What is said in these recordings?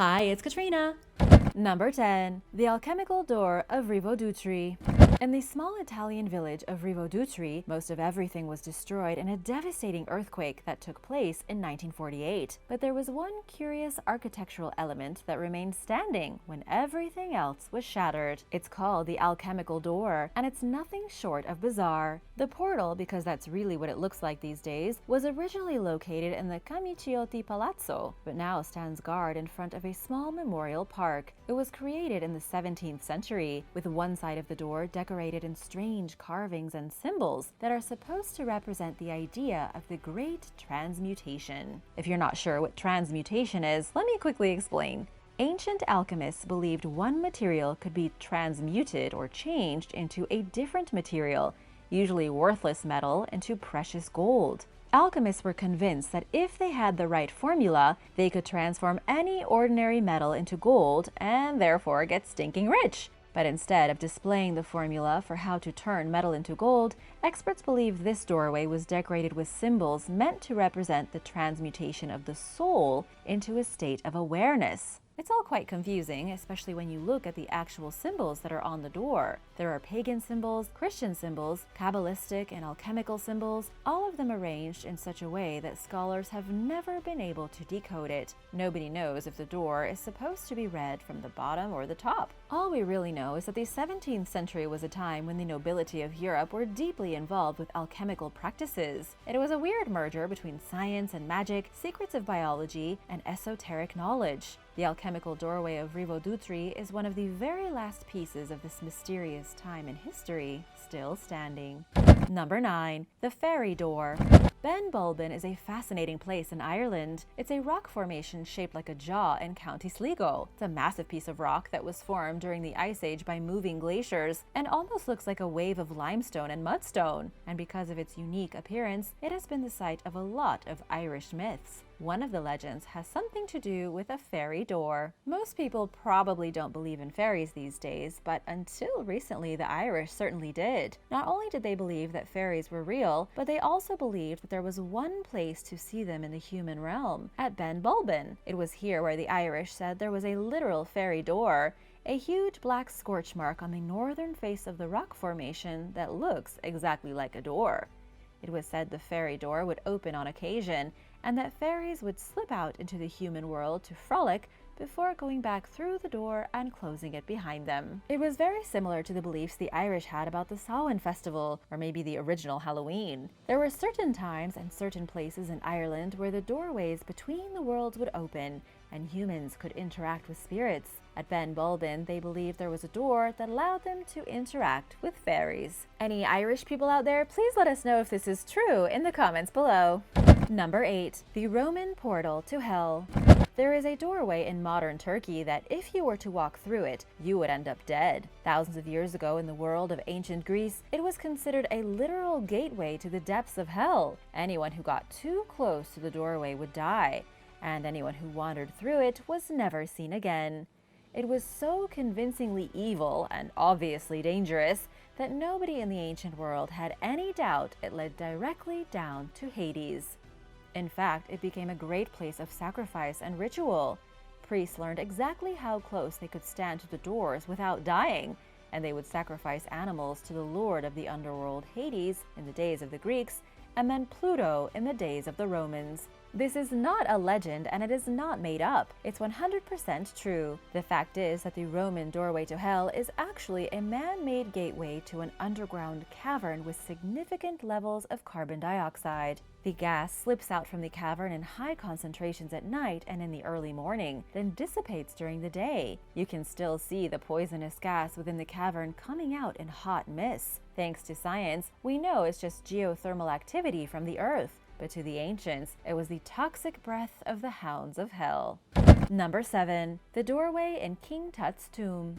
Hi, it's Katrina. Number 10. The Alchemical Door of Rivodutri. In the small Italian village of Rivodutri, most of everything was destroyed in a devastating earthquake that took place in 1948. But there was one curious architectural element that remained standing when everything else was shattered. It's called the Alchemical Door, and it's nothing short of bizarre. The portal, because that's really what it looks like these days, was originally located in the Camiciotti Palazzo, but now stands guard in front of a small memorial park. It was created in the 17th century, with one side of the door decorated in strange carvings and symbols that are supposed to represent the idea of the great transmutation. If you're not sure what transmutation is, let me quickly explain. Ancient alchemists believed one material could be transmuted or changed into a different material, usually worthless metal, into precious gold. Alchemists were convinced that if they had the right formula, they could transform any ordinary metal into gold and therefore get stinking rich. But instead of displaying the formula for how to turn metal into gold, experts believe this doorway was decorated with symbols meant to represent the transmutation of the soul into a state of awareness. It's all quite confusing, especially when you look at the actual symbols that are on the door. There are pagan symbols, Christian symbols, Kabbalistic and alchemical symbols, all of them arranged in such a way that scholars have never been able to decode it. Nobody knows if the door is supposed to be read from the bottom or the top. All we really know is that the 17th century was a time when the nobility of Europe were deeply involved with alchemical practices. It was a weird merger between science and magic, secrets of biology, and esoteric knowledge. The Alchemical Doorway of Rivodutri is one of the very last pieces of this mysterious time in history, still standing. Number 9. The Fairy Door. Ben Bulben is a fascinating place in Ireland. It's a rock formation shaped like a jaw in County Sligo. It's a massive piece of rock that was formed during the Ice Age by moving glaciers and almost looks like a wave of limestone and mudstone. And because of its unique appearance, it has been the site of a lot of Irish myths. One of the legends has something to do with a fairy door. Most people probably don't believe in fairies these days, but until recently the Irish certainly did. Not only did they believe that fairies were real, but they also believed that there was one place to see them in the human realm, at Ben Bulben. It was here where the Irish said there was a literal fairy door, a huge black scorch mark on the northern face of the rock formation that looks exactly like a door. It was said the fairy door would open on occasion, and that fairies would slip out into the human world to frolic before going back through the door and closing it behind them. It was very similar to the beliefs the Irish had about the Samhain festival, or maybe the original Halloween. There were certain times and certain places in Ireland where the doorways between the worlds would open and humans could interact with spirits. At Ben Bulben, they believed there was a door that allowed them to interact with fairies. Any Irish people out there, please let us know if this is true in the comments below. Number 8. The Roman Portal to Hell. There is a doorway in modern Turkey that if you were to walk through it, you would end up dead. Thousands of years ago in the world of ancient Greece, it was considered a literal gateway to the depths of hell. Anyone who got too close to the doorway would die, and anyone who wandered through it was never seen again. It was so convincingly evil and obviously dangerous that nobody in the ancient world had any doubt it led directly down to Hades. In fact, it became a great place of sacrifice and ritual. Priests learned exactly how close they could stand to the doors without dying, and they would sacrifice animals to the lord of the underworld Hades in the days of the Greeks, and then Pluto in the days of the Romans. This is not a legend, and it is not made up. It's 100% true. The fact is that the Roman doorway to hell is actually a man-made gateway to an underground cavern with significant levels of carbon dioxide. The gas slips out from the cavern in high concentrations at night and in the early morning, then dissipates during the day. You can still see the poisonous gas within the cavern coming out in hot mists. Thanks to science, we know it's just geothermal activity from the earth. But to the ancients, it was the toxic breath of the hounds of hell. Number 7. The doorway in King Tut's tomb.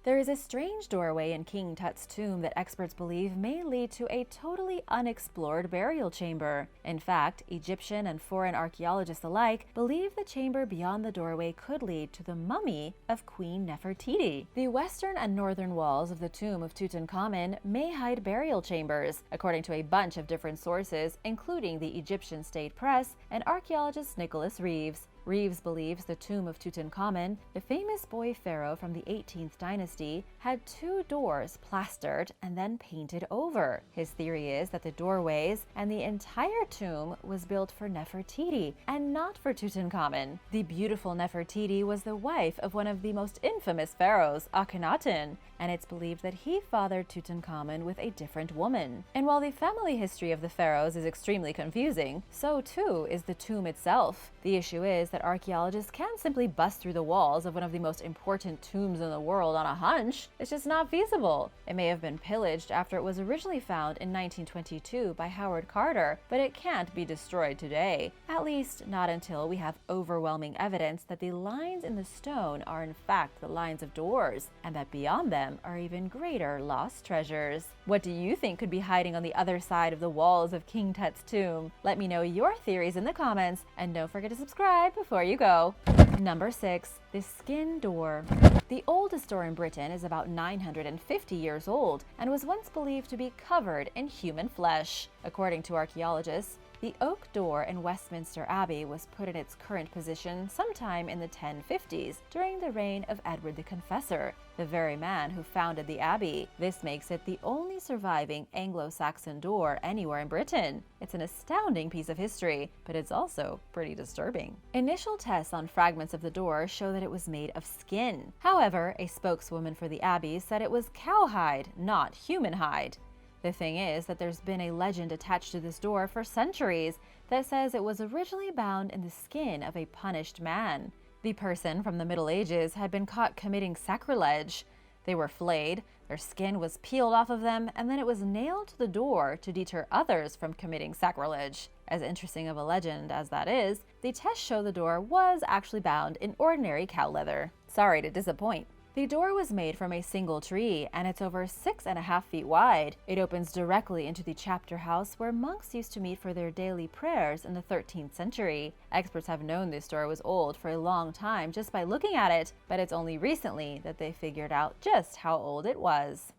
There is a strange doorway in King Tut's tomb that experts believe may lead to a totally unexplored burial chamber. In fact, Egyptian and foreign archaeologists alike believe the chamber beyond the doorway could lead to the mummy of Queen Nefertiti. The western and northern walls of the tomb of Tutankhamun may hide burial chambers, according to a bunch of different sources, including the Egyptian State Press and archaeologist Nicholas Reeves. Reeves believes the tomb of Tutankhamun, the famous boy pharaoh from the 18th dynasty, had 2 doors plastered and then painted over. His theory is that the doorways and the entire tomb was built for Nefertiti and not for Tutankhamun. The beautiful Nefertiti was the wife of one of the most infamous pharaohs, Akhenaten, and it's believed that he fathered Tutankhamun with a different woman. And while the family history of the pharaohs is extremely confusing, so too is the tomb itself. The issue is that archaeologists can't simply bust through the walls of one of the most important tombs in the world on a hunch. It's just not feasible. It may have been pillaged after it was originally found in 1922 by Howard Carter, but it can't be destroyed today. At least not until we have overwhelming evidence that the lines in the stone are in fact the lines of doors, and that beyond them are even greater lost treasures. What do you think could be hiding on the other side of the walls of King Tut's tomb? Let me know your theories in the comments, and don't forget to subscribe before you go. Number 6. The Skin Door. The oldest door in Britain is about 950 years old and was once believed to be covered in human flesh. According to archaeologists, the oak door in Westminster Abbey was put in its current position sometime in the 1050s during the reign of Edward the Confessor, the very man who founded the abbey. This makes it the only surviving Anglo-Saxon door anywhere in Britain. It's an astounding piece of history, but it's also pretty disturbing. Initial tests on fragments of the door show that it was made of skin. However, a spokeswoman for the abbey said it was cowhide, not human hide. The thing is that there's been a legend attached to this door for centuries that says it was originally bound in the skin of a punished man. The person from the Middle Ages had been caught committing sacrilege. They were flayed, their skin was peeled off of them, and then it was nailed to the door to deter others from committing sacrilege. As interesting of a legend as that is, the tests show the door was actually bound in ordinary cow leather. Sorry to disappoint. The door was made from a single tree, and it's over 6.5 feet wide. It opens directly into the chapter house where monks used to meet for their daily prayers in the 13th century. Experts have known this door was old for a long time just by looking at it, but it's only recently that they figured out just how old it was.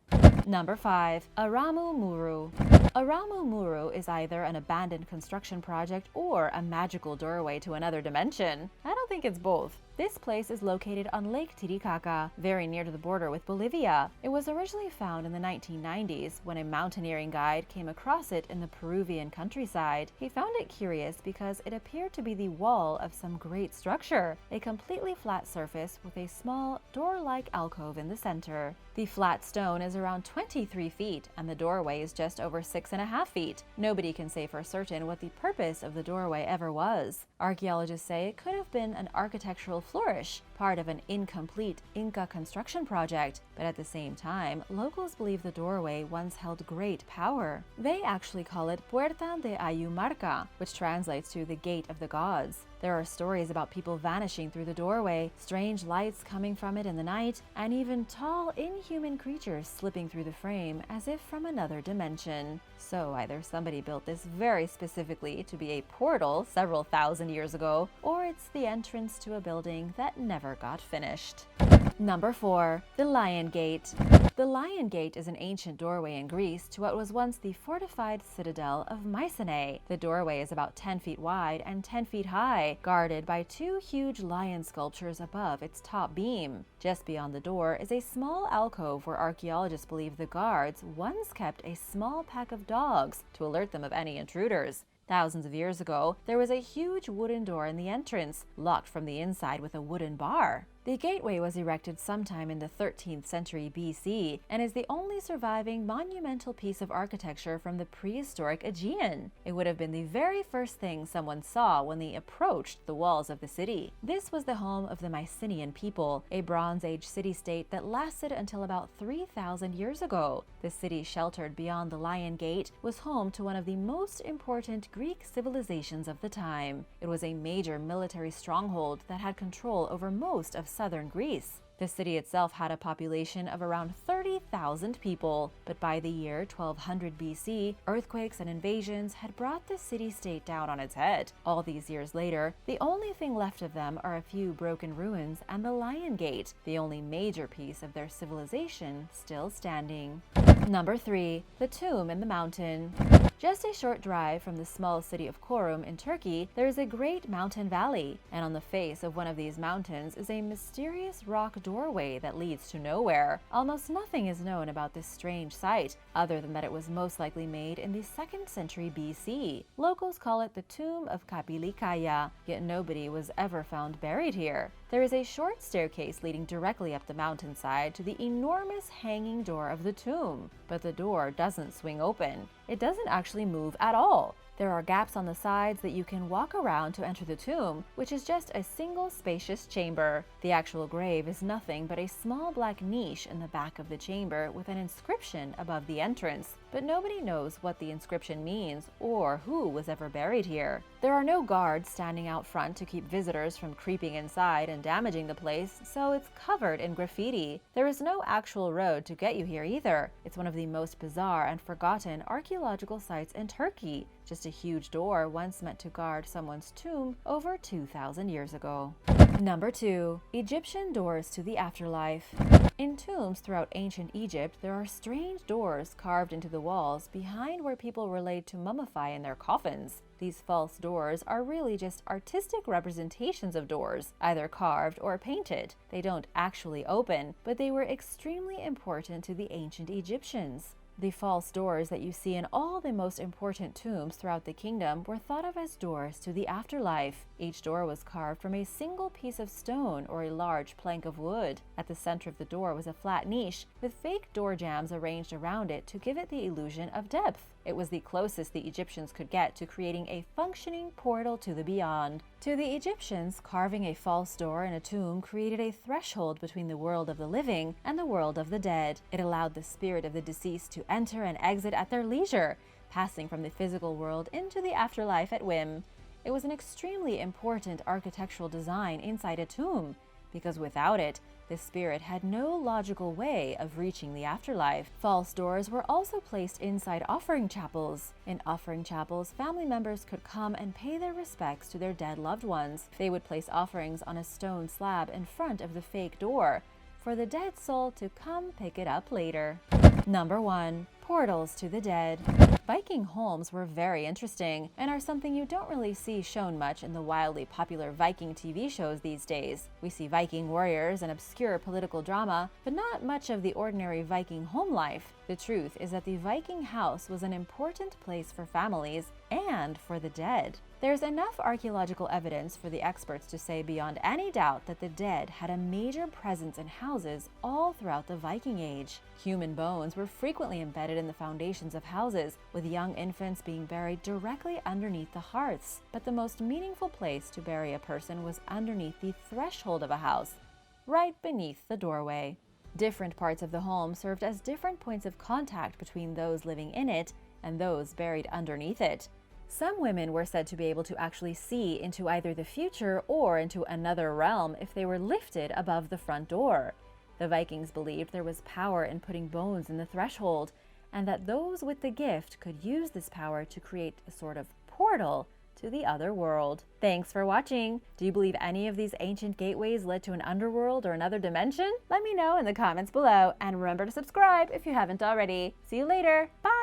Number 5. Aramu Muru. Aramu Muru is either an abandoned construction project or a magical doorway to another dimension. I don't think it's both. This place is located on Lake Titicaca, very near to the border with Bolivia. It was originally found in the 1990s when a mountaineering guide came across it in the Peruvian countryside. He found it curious because it appeared to be the wall of some great structure, a completely flat surface with a small door-like alcove in the center. The flat stone is around 23 feet and the doorway is just over 6.5 feet. Nobody can say for certain what the purpose of the doorway ever was. Archaeologists say it could have been an architectural flourish, part of an incomplete Inca construction project, but at the same time, locals believe the doorway once held great power. They actually call it Puerta de Ayumarca, which translates to the Gate of the Gods. There are stories about people vanishing through the doorway, strange lights coming from it in the night, and even tall, inhuman creatures slipping through the frame as if from another dimension. So either somebody built this very specifically to be a portal several thousand years ago, or it's the entrance to a building that never got finished. Number 4. The Lion Gate. The Lion Gate is an ancient doorway in Greece to what was once the fortified citadel of Mycenae. The doorway is about 10 feet wide and 10 feet high, guarded by 2 huge lion sculptures above its top beam. Just beyond the door is a small alcove where archaeologists believe the guards once kept a small pack of dogs to alert them of any intruders. Thousands of years ago, there was a huge wooden door in the entrance, locked from the inside with a wooden bar. The gateway was erected sometime in the 13th century BC and is the only surviving monumental piece of architecture from the prehistoric Aegean. It would have been the very first thing someone saw when they approached the walls of the city. This was the home of the Mycenaean people, a Bronze Age city-state that lasted until about 3,000 years ago. The city sheltered beyond the Lion Gate was home to one of the most important Greek civilizations of the time. It was a major military stronghold that had control over most of southern Greece. The city itself had a population of around 30,000 people, but by the year 1200 BC, earthquakes and invasions had brought the city-state down on its head. All these years later, the only thing left of them are a few broken ruins and the Lion Gate, the only major piece of their civilization still standing. Number 3. The Tomb in the Mountain. Just a short drive from the small city of Çorum in Turkey, there is a great mountain valley, and on the face of one of these mountains is a mysterious rock doorway that leads to nowhere. Almost nothing is known about this strange site, other than that it was most likely made in the 2nd century BC. Locals call it the Tomb of Kapilikaya, yet nobody was ever found buried here. There is a short staircase leading directly up the mountainside to the enormous hanging door of the tomb, but the door doesn't swing open. It doesn't actually move at all. There are gaps on the sides that you can walk around to enter the tomb, which is just a single spacious chamber. The actual grave is nothing but a small black niche in the back of the chamber with an inscription above the entrance, but nobody knows what the inscription means or who was ever buried here. There are no guards standing out front to keep visitors from creeping inside and damaging the place, so it's covered in graffiti. There is no actual road to get you here either. It's one of the most bizarre and forgotten archaeological sites in Turkey. Just a huge door once meant to guard someone's tomb over 2,000 years ago. Number 2. Egyptian doors to the afterlife. In tombs throughout ancient Egypt, there are strange doors carved into the walls behind where people were laid to mummify in their coffins. These false doors are really just artistic representations of doors, either carved or painted. They don't actually open, but they were extremely important to the ancient Egyptians. The false doors that you see in all the most important tombs throughout the kingdom were thought of as doors to the afterlife. Each door was carved from a single piece of stone or a large plank of wood. At the center of the door was a flat niche with fake door jambs arranged around it to give it the illusion of depth. It was the closest the Egyptians could get to creating a functioning portal to the beyond. To the Egyptians, carving a false door in a tomb created a threshold between the world of the living and the world of the dead. It allowed the spirit of the deceased to enter and exit at their leisure, passing from the physical world into the afterlife at whim. It was an extremely important architectural design inside a tomb, because without it, the spirit had no logical way of reaching the afterlife. False doors were also placed inside offering chapels. In offering chapels, family members could come and pay their respects to their dead loved ones. They would place offerings on a stone slab in front of the fake door, for the dead soul to come pick it up later. Number 1. Portals to the dead. Viking homes were very interesting and are something you don't really see shown much in the wildly popular Viking TV shows these days. We see Viking warriors and obscure political drama, but not much of the ordinary Viking home life. The truth is that the Viking house was an important place for families and for the dead. There's enough archaeological evidence for the experts to say beyond any doubt that the dead had a major presence in houses all throughout the Viking Age. Human bones were frequently embedded in the foundations of houses, with young infants being buried directly underneath the hearths. But the most meaningful place to bury a person was underneath the threshold of a house, right beneath the doorway. Different parts of the home served as different points of contact between those living in it and those buried underneath it. Some women were said to be able to actually see into either the future or into another realm if they were lifted above the front door. The Vikings believed there was power in putting bones in the threshold, and that those with the gift could use this power to create a sort of portal to the other world. Thanks for watching! Do you believe any of these ancient gateways led to an underworld or another dimension? Let me know in the comments below, and remember to subscribe if you haven't already. See you later! Bye!